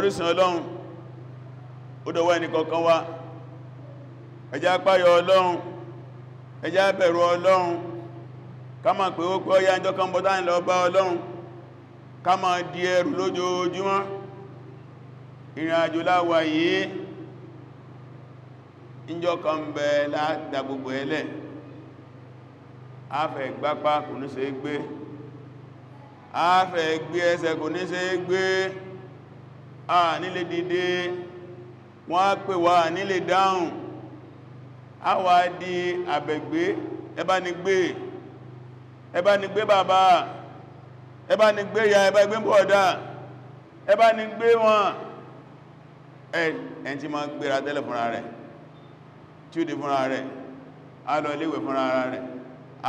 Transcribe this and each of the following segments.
ẹrúsìn Ọlọ́run ó dọ̀wọ́ ẹni kọ̀ọ̀kan wa ẹ jẹ́ á páyà Ọlọ́run ẹ jẹ́ á bẹ̀rù Ọlọ́run ká máa pè ó pé ọya ìjọ kan bọ́dá ń lọ bá Ọlọ́run ká máa di ẹrù lójoojúmọ́ ìrìn àjò láwà yìí ìjọ kan bẹ láàdá gbogbo ẹlẹ́ afẹ́ gbápá kò ní ṣe gbé afẹ́ gbé ẹsẹ̀ kò ní ṣe gbé a nílé dìde wọ́n á pè wá nílé dáhùn a wá di àbẹ̀gbé ẹbá ni gbé bàbá ẹbá ni gbé ya ẹbá gbé bọ̀dá ẹbá ni gbé wọn ẹn tí ma gbéra tẹ́lẹ̀ fúnra rẹ̀ tí ó di fúnra rẹ̀ a lọ iléèwẹ̀ fúnra rẹ̀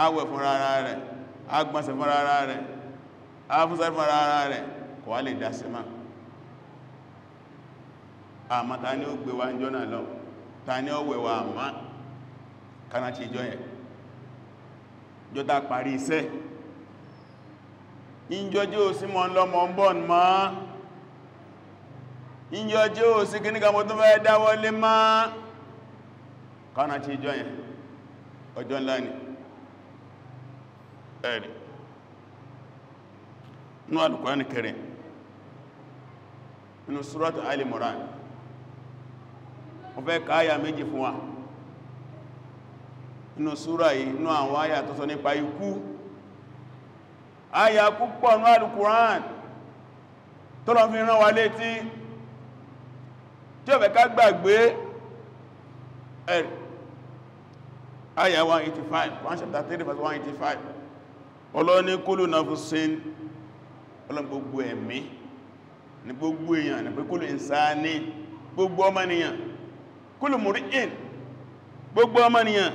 a wẹ̀ fúnra rẹ̀ a gbọ́nsẹ̀ fúnra rẹ̀ a fúnsẹ̀ fúnra rẹ̀ kò wá lè dásí máa àmá ta ní ó gbé wa ń jọ náà lọ ta ní ó wẹ̀ wa àmá kanáàtì ìjọ yẹn jọta parí iṣẹ́ ìjọjẹ́ ò sí mọ́ lọ́mọ ń bọ̀ mọ́ ìjọjẹ́ ò sí kíníkà mọ́ tó fẹ́ dáwọ́lé mọ́ kanáàtì ìjọ yẹn ọjọ́ ńlá ni ẹ̀rì ní Al-Qur'an Karim nínú Surat Al-Imran wọ́n fẹ́ káyà méjì fún wa inú súra yìí inú àwọn àyà tó sọ nípa ikú àyà púpọ̀ ní Al-Qur'an tó lọ fi rán wa létí tí ó fẹ́ ká gbàgbé ẹ̀rì àyà 185 Quran chapter 3 verse 185 ọlọ́ni kullu nafsin ọlọ́ni gbogbo ẹ̀mí ní gbogbo èèyàn ní pé kullu insani gbogbo ọmọnìyàn kullu muri'in gbogbo ọmọnìyàn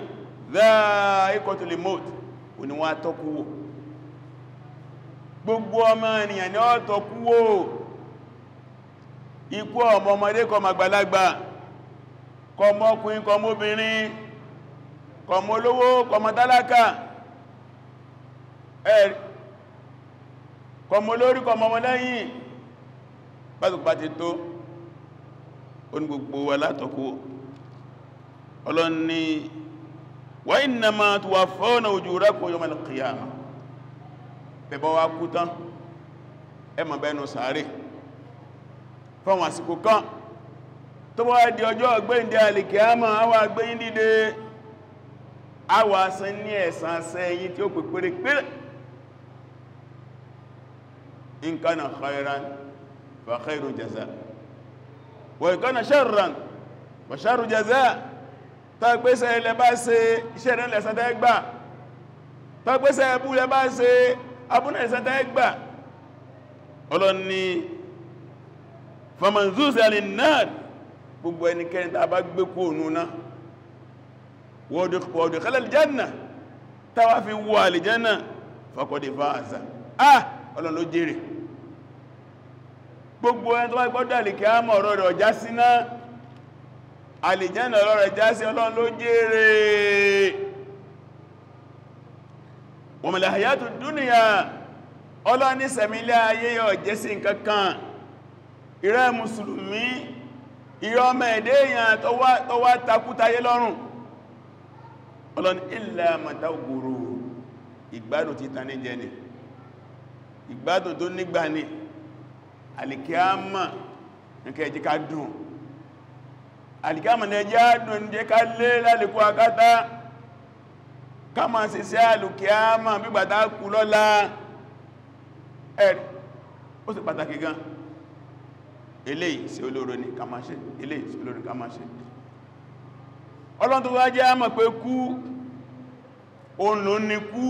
dha'iqatul maut òní wọ́n tọ́kúwò gbogbo ọmọnìyàn ni ó tọ́kúwò ikú ọmọ ọmọdé kọ àgbàlagbà kọ ọmọkùnrin kọ ọmọbìnrin kọ ọmọ olówó kọ ọmọ tálákà kọ ọmọ olórí kọ ọmọ ọmọlẹ́yìn bá ti tó ó ní gbogbo wa látọ́kúwò ọlọ́ni wa innama tuwaffawna ujurakum yawmal qiyamah bẹ̀bọ̀ wa kú tán ẹ máa bẹnu sàárè fáwọn àsìkò kan tó bá di ọjọ́ ọgbẹ́ndẹ̀ alìkìyàmà àwa gbẹ́yìn dìde àwa san ní ẹ̀san sẹ́yìn tí ó pè pérépéré in kana khairan fa khairu jaza wa in kana sharran fa sharru jaza tàgbésẹ̀ ilẹ̀ bá ṣe iṣẹ́ rẹ̀ lẹ́san tẹ́ gbà tàgbésẹ̀ ẹbú lẹ bá ṣe abúnà lẹ́san tẹ́ gbà ọlọ́ni faman zuhziha anin-nar gbogbo ẹnikẹ́ni tàà bá gbé kú ònú náà wa udkhila al-janna tàwà fi wọ àlìjánà faqad faza ọlọ́n ló jèrè gbogbo ẹni tó bá gbọ́dọ̀ àlìkíyàmọ̀ ọ̀rọ̀ rẹ̀ ọjá síná àlìjánà ọ̀rọ̀ rẹ̀ já sí ọlọ́run ló jèrè wa mal hayatud dunya ọlọ́ni sẹ̀mílẹ̀ ayé yọ jẹ́ sí nǹkankan ìrẹ́ mùsùlùmí ìrẹ́ ọmọ ẹ̀dẹ́ èèyàn tó wá takútayé lọ́rùn ọlọ́ni illa mata'ul ghurur ìgbádùn ti tàn ní jẹ ni ìgbádùn tó nígbà ní àlìkíyàmà nǹkan ẹ̀jẹ́ ká dùn àlìkíyàmà ní ẹjẹ́ àdùn jẹ́ ká lé lálẹ́kọ́ akátá ká máa sì sí àlìkíyàmà bígbàtà kú lọ́la ẹ̀rì ó sì pàtàkì gan eléyìí sí olóró ní ká máa ṣe eléyìí sí olóró ní ká máa ṣe Ọlọ́run tó wá jẹ́ àmọ̀ pé kú òun ló ní kú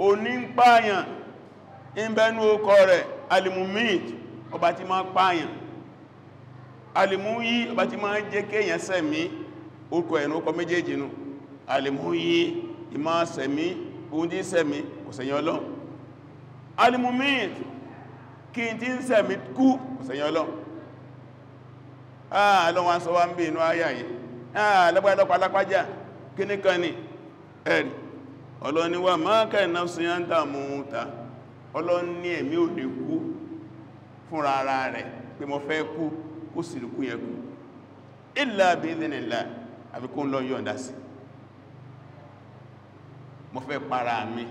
òní ń pààyàn ń bẹnu ọkọ̀ rẹ̀ alimumid ọba tí máa pààyàn alimuyi ọba tí máa jẹ́ kéèyàn sẹ̀mí orúkọ ẹ̀nù ọkọ̀ méjèèjì nù alimuyi ìmá sẹ̀mí oúnjẹ sẹ̀mí kò sẹ̀yìn Ọlọ́run alimumid kí n tí ń sẹ̀mí kú kò sẹ̀yìn Ọlọ́run Ọlọ́run sọ wá ń bí inú ayà yìí lọ́pàá alápájá kíní kan ní ẹ̀rì Ọlọ́run ni wà máa kẹ́ nafsin an tamuta Ọlọ́run ní ẹ̀mí ò lè kú fúnra ara rẹ̀ pé mo fẹ́ kú kó sì kú yẹ kú illa bi idhnillah àbí kó ń lọ yọ̀ǹda sí mo fẹ́ para mi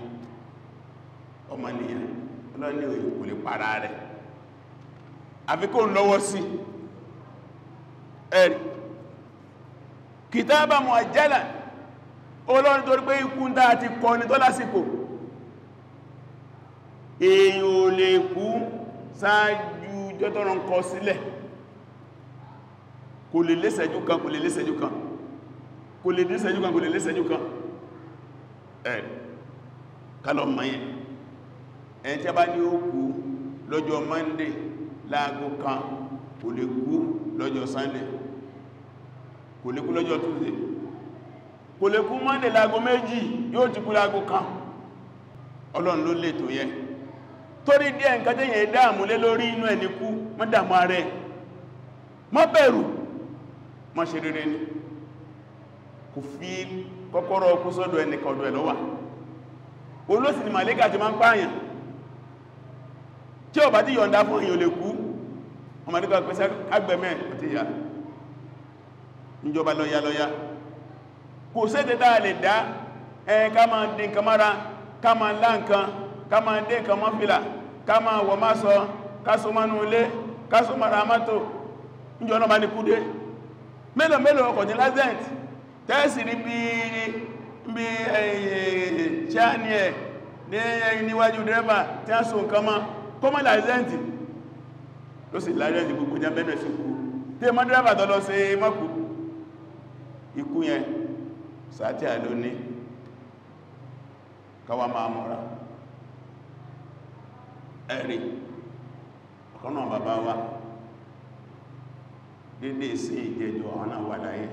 ọmọnìyàn ọlọ́ni kò lè para rẹ̀ àbí kó ń lọ́wọ́ sí ẹ̀rì kìtàbà muajjala Ọlọ́run torí pé ikú ń dáa ti kọ ní tó lásìkò èyàn ò lè kú sáájú jọ́tọ́rọ ń kọ sílẹ̀ kò lè lẹ́sẹ̀jú kan kò lè lẹ́sẹ̀jú kan kò lè lẹ́sẹ̀jú kan kò lè lẹ́sẹ̀jú kan kálọ̀ mayẹ̀ ẹni tí a bá ní ó kú lọ́jọ́ Monday láago kan kò lè kú lọ́jọ́ Sunday kò lè kú lọ́jọ́ Tuesday kò lè kú Monday láago 2 yóò ti kú láago kan Ọlọ́run ló lè tó yẹ torí díẹ̀ nǹkan tí yẹn dáàmú lé lórí inú ẹni kú mọ́ dàmú ààrẹ mọ́ bẹ̀rù mọ́ ṣe rere ni kò fi kọ́kọ́rọ́ ọkú sọ́dọ̀ ẹni kọ̀dọ̀ ẹ̀ lọ́wà olóòsì ni màlẹ́kà ti máa ń pààyàn tí ó bá ti yọ̀ǹda fún èèyàn lè kú ọmọdékà pẹ́sẹ́ agbẹ̀mẹ́ ti yà níjọba lọ́yá kò sẹ́tẹ̀ dáa lè dá ká máa dín nǹkan mára ká máa lá nǹkan ká máa dé nǹkan mọ́ fìlà ká máa wọ má sọ ká so mánú ilé ká so mara mátò níjọ náà bá ní kú dé mélòó ọkọ̀ ní lázẹ́ǹt tẹ́ẹ̀sì rí bí ṣáàní ẹ̀ níwájú dẹ́rẹ́bà tí a so nǹkan mọ́ kọ́mọ̀ lázẹ́ǹt ló sì lázẹ́ǹt gbogbo jẹ́ mẹ́rin sí kú tí mọ́ dẹ́rẹ́bà tọ́lọ sí mọ́kù ikú yẹn sàátì àlóní káwà máa mọ́ra ẹ̀rí ọ̀kanà bàbá wa dédé sí ìjẹjọ àwọn àwà láyé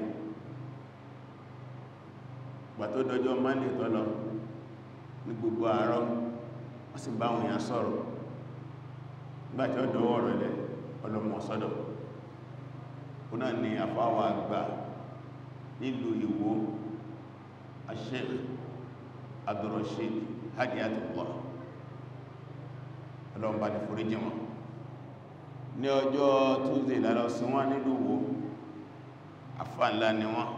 gbà tó dọjọ́ Monday tọ́lọ ní gbogbo àárọ̀ wọ́n sì bá òyìn sọ̀rọ̀ nígbàtí ó dọwọ́ rẹ̀ lẹ ọlọ́mọ sọ́dọ̀ ó náà ni àfáwà àgbà nílùú Ìwó Sheikh Abdurrashid Hadiyatullah ọlọ́mbà ní foríjì wọn ní ọjọ́ Tuesday lára sí wọ́n nílùú Ìwó àfáànlá ni wọ́n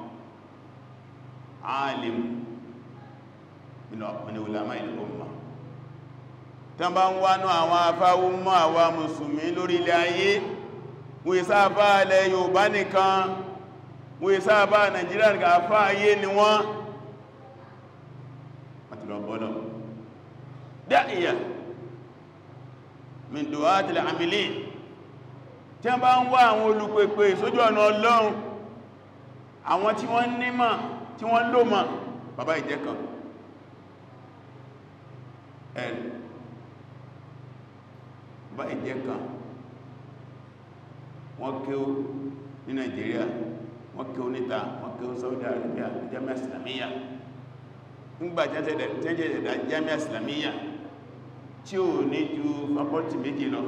alim min ulama al-umma tán bá ń wánú àwọn afáwú mọ́ àwa mùsùlùmí lórí ilẹ̀ ayé wọ́n ìsáàbá ilẹ̀ Yorùbá nìkan wọ́n ìsáàbá Nàìjíríà nìkan afá ayé ni wọ́n bọ́lọ̀ dáìyà min du'atil amilin tí a bá ń wá àwọn olùpèpè sójú ọ̀nà Ọlọ́run àwọn tí wọ́n nímọ̀ tí wọ́n lómọ̀ bàbá ìjẹ́ kan ẹ̀rì bàbá ìjẹ́ kan wọ́n kéwú ní Nàìjíríà wọ́n kéwú níta wọ́n kéwú Saudi Arabia Jami'a Islamiyya nígbà jẹ́jẹ́ ẹ̀dà Jami'a Islamiyya tí ó ní ju faculty méjì lọ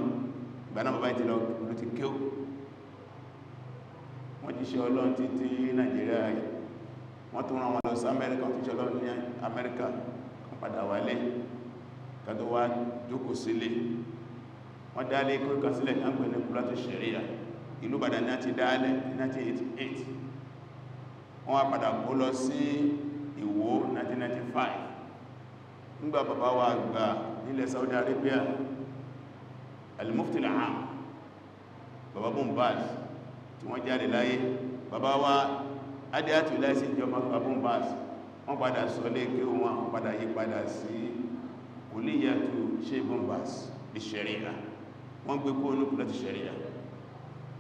ìgbà náà bàbá ìtì lọ ló ti kéwú wọ́n ti ṣe Ọlọ́run títí Nàìjíríà wọ́n tún rán wọn lọ sí Amẹ́ríkà wọ́n ti ṣe Ọlọ́run ní Amẹ́ríkà kan padà wálé kàtọ́ wá jókòó sílé wọ́n dálé kó kan sílẹ̀ ní àgbẹ̀ ní Kúlátù Sharia ìlú Ìbàdàn ní àti dálé ní 1988 wọ́n wá padà kó lọ sí Ìwó 1995 nígbà bàbá wa gbà nílẹ̀ Saudi Arabia al-Mufti al-Aam bàbá Bin Baz tí wọ́n jáde láyé bàbá wa adéyàtò láìsí ìjọba bàbá Bin Baz wọ́n padà sọ lé kí wọ́n padà yí padà sí Kulliyatu Sheikh Bin Baz bí Sharia wọ́n gbé kó ní Kulliyatu Sharia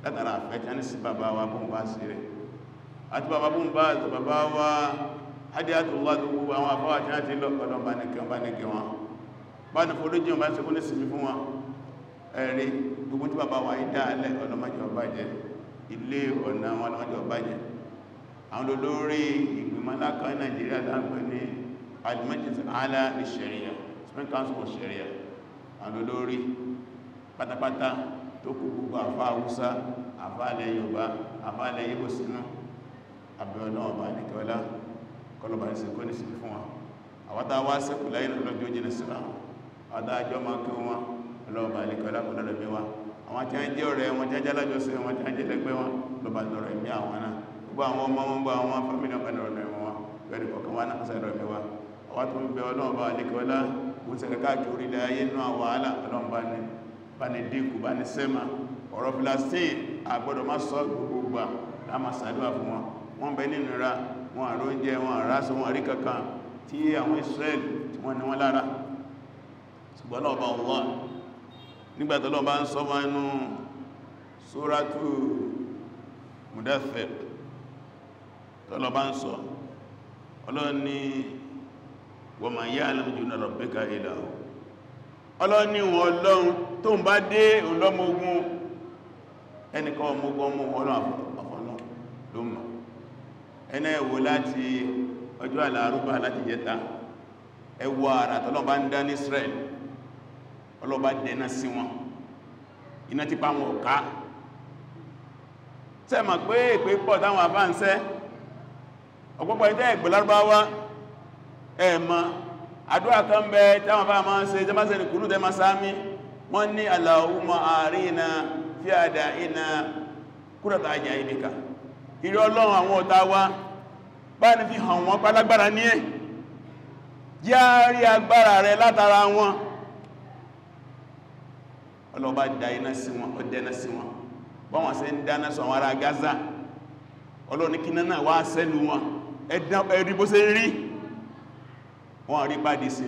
látara àfẹ́jáni sí bàbá wa Bin Baz rẹ̀ àti bàbá Bin Baz bàbá wa Hadiyatullah gbogbo àwọn afọ́wà tí wọ́n ti lọ ọ̀dọ̀ bá ní kí wọn bá ní foríjì bá ń ṣe kó ní sinmi fún wọn ẹ̀rí gbogbo tí bàbá wa ìdá alẹ́ ọlọ́mọjọ bàjẹ́ ilé ọ̀nà wọn ọlọ́mọjọ bàjẹ́ àwọn olórí ìgbìmọ̀ alákan Nàìjíríà dáńpẹ́ ní Al-Majlis Al-A'la Lish-Sharia Supreme Council for Sharia àwọn olórí pátápátá tó kú gbogbo àfá Haúsá àfá ilẹ̀ Yorùbá àfá ilẹ̀ Ìgbò sínú àbẹ̀ọ̀nà ọba nìkọ́lá kọlọ̀bà ní síkọ́ ní sí fún wa àwátá wá sẹ́kù láyé lọ́jọ́ jìnà síra àwátá àjọ máa kí wọn ọlọ́ọ̀bà nìkọ́lá kọlọ̀lọ́bí wa àwọn tí wọ́n jẹ́ ọ̀rẹ́ wọn tí wọ́n jẹ́ alájọsí wọn tí wọ́n jẹ́ lẹ́gbẹ́ wọn ló bá lọ́rọ̀ ẹ̀mí àwọn náà gbogbo àwọn ọmọ wọn gbọ́ àwọn fámílì ọ̀pẹ́ lọ́rọ̀ ẹ̀mí wọn bẹ̀rẹ̀ kọ̀kan wá náà sẹ́rọ̀ ẹ̀mí wa àwọn tó ń bẹ ọlọ́run bá alékọ́lá kò sẹ́kẹ́ káàkiri orílẹ̀ ayé náà wàhálà ọlọ́run bá ní dínkù bá ní sẹ́mà ọ̀rọ̀ Filastin àgbọ́dọ̀ má sọ gbogbo láàmà sàdúwà fún wọn wọ́n bẹ nínú ra wọn àrò oúnjẹ wọn àrásọ wọn àrí kankan tí àwọn Israel tí wọ́n ní wọ́n lára ṣùgbọ́n náà bá wọ́n nígbàtọ́lọ́ bá ń sọ wọn inú Suratu Mudaththir tọ́lọ́ bá ń sọ Ọlọ́run ní wa ma ya'lamu junuda rabbika illa hu Ọlọ́run ní wọn Ọlọ́run tó ń bá dé ọlọ́mọ ogun ẹnìkan ọmọ ogun ọmọ Ọlọ́run àfọ́nà ló mọ̀ ẹnà ẹ̀wò láti ọjọ́ àlàrúbá láti jẹta ẹwọ àrà tọ́lọ́ bá ń dá ní Israel ọlọ́bá dẹ̀nà sí wọn iná ti pa wọn ọ̀ká tẹ́mà pé ìpé pọ̀ táwọn àbáǹsẹ́ ọ̀pọ̀pọ̀ ìtẹ́ ẹ̀gbẹ̀ lárúbáwá ẹ̀mọ̀ àdúrà kan bẹ táwọn bá máa ń ṣe jẹmásẹ̀ ní kùnú tẹ́mà sáàmì wọ́n ní Allahumma arina fi a'da'ina qurrata a'yunika ìrẹ́ Ọlọ́run àwọn ọ̀tá wa bá ní fi hàn wọ́n pálágbára ní ẹ̀ járí agbára rẹ̀ látara wọn ọlọ́ba dá iná sí wọn ọdẹ́ná sí wọn bọ́wọ́n ṣe ń dáná sọ àwọn ará Gaza ọlọ́ni kíná náà wá sẹ́lú wọn ẹ̀rí bó ṣe rí wọ́n rí bá dì sí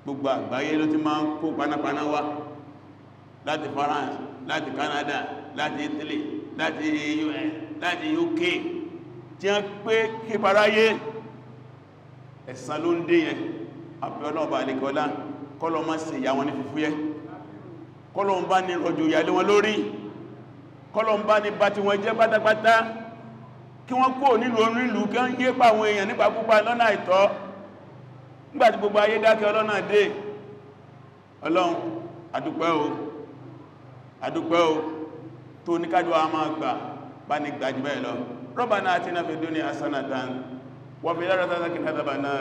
gbogbo àgbáyé ló ti máa ń kó panápaná wá láti France láti Canada láti Italy láti UN láti UK tí a pé kíparáyé ẹ̀san ló ń dé yẹn àpẹ́ ọlọ́ọ̀bà àlekọ́lá kọ́lọ má ṣe ìyà wọn ní fífúyẹ́ kọ́lọ ń bá ní rọ̀jò ìyà lé wọn lórí kọ́lọ ń bá ní bá ti wọn jẹ́ pátápátá kí wọ́n kó nílùú onílùú kí wọ́n yé pa àwọn èèyàn nípa púpá lọ́nà àìtọ́ nígbàtí gbogbo ayé dákẹ́ ọlọ́nà dé Ọlọ́run adúpẹ́ o tó ní kájọ a máa gbà bá ní gbàjú bẹ́ẹ̀ lọ Rabbana atina fid dunya hasanatan wa fil akhirati hasanatan wa qina adhaban nar